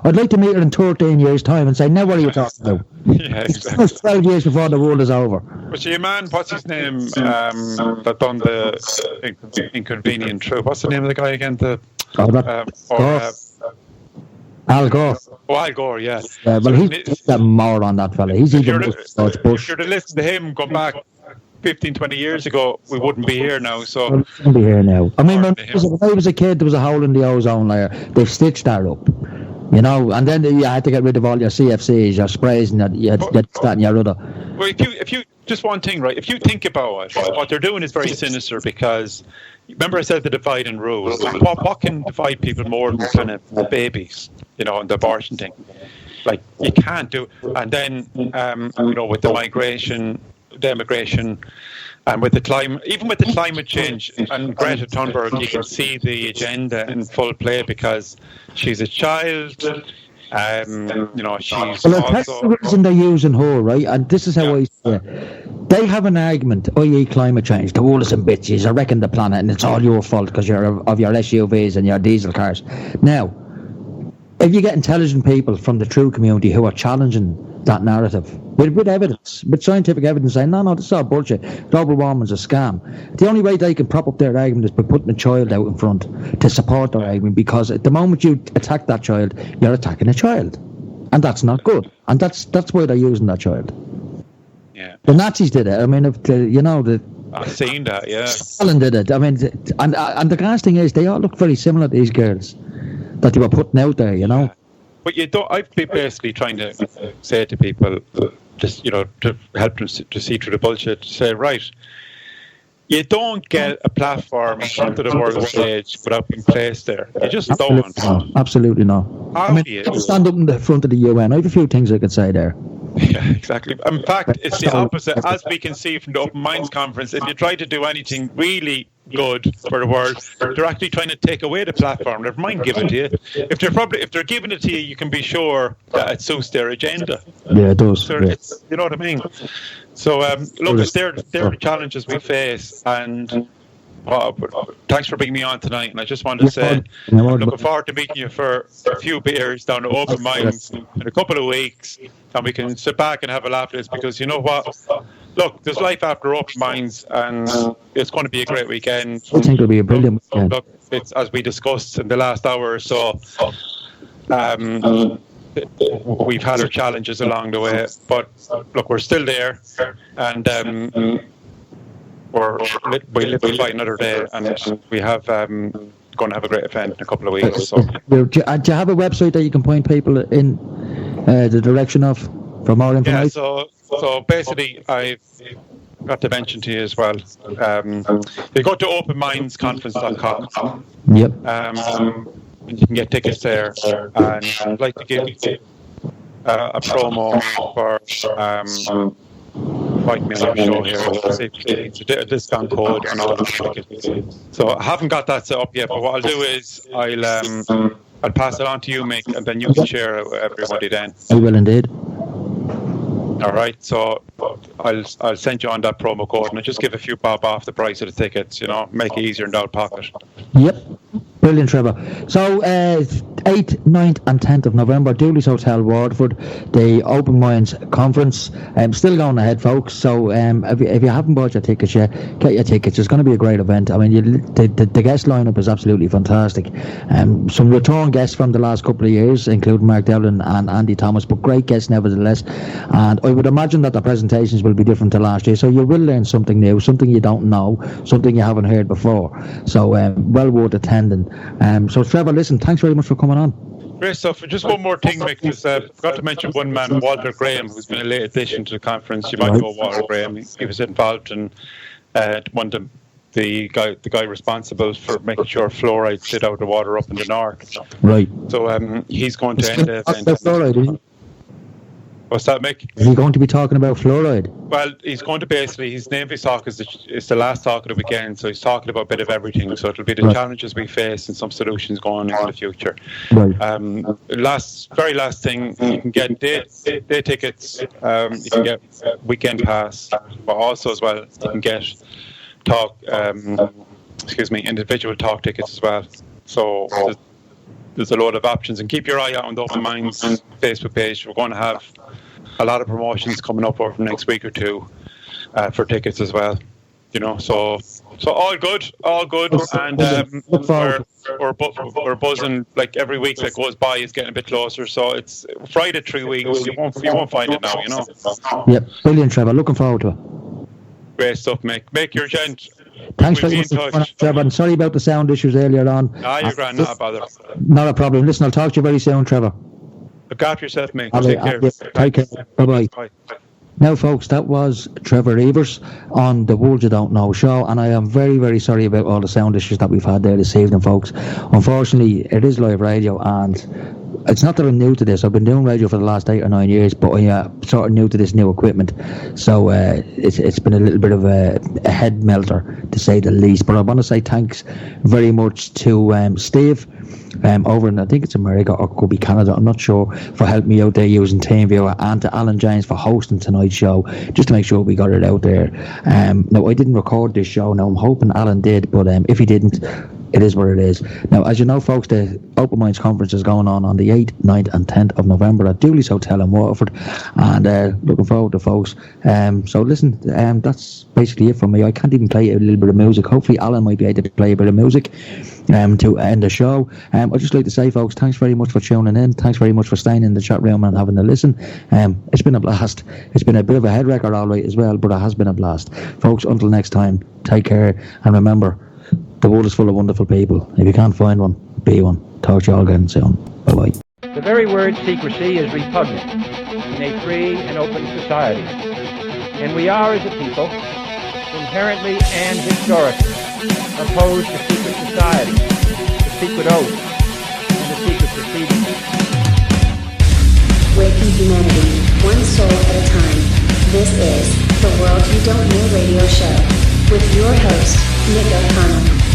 I'd like to meet her in 13 years' time and say, now what are you talking about? Yeah, exactly. It's 12 years before the world is over. But your man, what's his name, that done the Inconvenient Truth? What's the name of the guy again? Al Gore. Oh, Al Gore, yeah. Well, he's got more on that fella. He's even George Bush. If you're to listen to him going back 15, 20 years ago, we wouldn't be here now. So we wouldn't be here now. I mean, when I was a kid, there was a hole in the ozone layer. They stitched that up, and then you had to get rid of all your CFCs, your sprays, and you had to get that and your other. Well, if you just one thing, right? If you think about it, what they're doing is very sinister, because remember I said the divide and rule. What can divide people more than kind of babies, and the abortion thing? Like, you can't do. And then with the migration, the immigration, and with the climate, even with the climate change and Greta Thunberg, you can see the agenda in full play because she's a child. She's Well, that's the reason they're using her, right? And this is how I see it. They have an argument, i.e. climate change. The world is some bitches. I reckon the planet, and it's all your fault because you're of your SUVs and your diesel cars. Now, if you get intelligent people from the true community who are challenging that narrative with evidence, with scientific evidence, saying no, this is all bullshit, global warming's a scam, the only way they can prop up their argument is by putting a child out in front to support their argument, because at the moment you attack that child, you're attacking a child, and that's not good, and that's why they're using that child. Yeah, the Nazis did it. I mean, if the I've seen that. Yeah, Stalin did it. I mean, and the gas thing is, they all look very similar, these girls that they were putting out there, But you don't. I've been basically trying to say to people, just to help them to see through the bullshit. To say, right, you don't get a platform onto the world stage without being placed there. You just don't. Absolutely not. Stand up in the front of the UN. I have a few things I could say there. Yeah, exactly. In fact, it's the opposite. As we can see from the Open Minds Conference, if you try to do anything really good for the world, they're actually trying to take away the platform. Never mind give it to you. If they're giving it to you, you can be sure that it suits their agenda. Yeah, it does. So you know what I mean? So look, they're the challenges we face, and thanks for bringing me on tonight. And I just wanted to say, I'm looking forward to meeting you for a few beers down at Open Minds in a couple of weeks, and we can sit back and have a laugh at this, because you know what? Look, there's life after Open Minds, and it's going to be a great weekend. I think it'll be a brilliant weekend. Look, it's, as we discussed in the last hour or so, we've had our challenges along the way, but look, we're still there, and we live to fight another day, and we have going to have a great event in a couple of weeks. So. Do you have a website that you can point people in the direction of for more information? Yeah, so basically, I've got to mention to you as well. You go to openmindsconference.com. Yep. You can get tickets there, and I'd like to give a promo for invite me on the show here. It's a discount code and all the tickets. So I haven't got that set up yet, but what I'll do is I'll pass it on to you, Mick, and then you can share it with everybody then. I will indeed. All right, so I'll send you on that promo code, and I'll just give a few bob off the price of the tickets, make it easier in the pocket. Yep. Brilliant, Trevor. So, 8th, 9th and 10th of November, Dooley's Hotel, Waterford, the Open Minds Conference. Still going ahead, folks. So, if you haven't bought your tickets yet, get your tickets. It's going to be a great event. I mean, the guest lineup is absolutely fantastic. Some return guests from the last couple of years, including Mark Devlin and Andy Thomas, but great guests nevertheless. And I would imagine that the presentations will be different to last year. So, you will learn something new, something you don't know, something you haven't heard before. So, well worth attending. So Trevor, listen, thanks very much for coming on. Great stuff. Just one more thing, Mick. I forgot to mention one man, Walter Graham, who's been a late addition to the conference. You might know Walter Graham. He was involved in one of the guy responsible for making sure fluoride stayed out of the water up in the north. Right. So he's going to end the event. Fluoride, What's that, Mick? Is he going to be talking about fluoride? Well, he's going to basically, his name is talk is the last talk of the weekend, so he's talking about a bit of everything. So it'll be the challenges we face and some solutions going into the future. Right. Very last thing, you can get day tickets, you can get weekend pass, but also as well, you can get individual talk tickets as well. So there's a lot of options, and keep your eye out on the Open Minds Facebook page. We're going to have a lot of promotions coming up over the next week or two for tickets as well. So all good, and we're buzzing. Like every week that goes by is getting a bit closer. So it's Friday 3 weeks. You won't find it now. Yep, brilliant, Trevor. Looking forward to it. Great stuff, Mick. Make your gent. Thanks very much, Trevor. And sorry about the sound issues earlier on. You're grand, not a bother. Not a problem. Listen, I'll talk to you very soon, Trevor. Look after yourself, mate. Take care. Take care. Bye-bye. Bye. Now, folks, that was Trevor Eivers on the World You Don't Know show, and I am very, very sorry about all the sound issues that we've had there this evening, folks. Unfortunately, it is live radio, and it's not that I'm new to this. I've been doing radio for the last 8 or 9 years, but I'm sort of new to this new equipment. So it's been a little bit of a head melter, to say the least. But I want to say thanks very much to Steve over in, I think it's America or could be Canada, I'm not sure, for helping me out there using TeamViewer, and to Alan James for hosting tonight's show, just to make sure we got it out there. Now, I didn't record this show. Now, I'm hoping Alan did, but if he didn't, it is what it is. Now, as you know, folks, the Open Minds Conference is going on the 8th, 9th and 10th of November at Dooley's Hotel in Waterford, and looking forward to folks. So listen, that's basically it from me. I can't even play a little bit of music. Hopefully Alan might be able to play a bit of music to end the show. I'd just like to say, folks, thanks very much for tuning in. Thanks very much for staying in the chat room and having a listen. It's been a blast. It's been a bit of a head wrecker, all right, as well, but it has been a blast. Folks, until next time, take care, and remember, the world is full of wonderful people. If you can't find one, be one. Talk to you all again soon. Bye-bye. The very word secrecy is repugnant in a free and open society. And we are, as a people, inherently and historically opposed to secret society, to secret oaths, and to secret proceedings. Waking humanity, one soul at a time. This is the World You Don't Know radio show with your host, Nick O'Connell.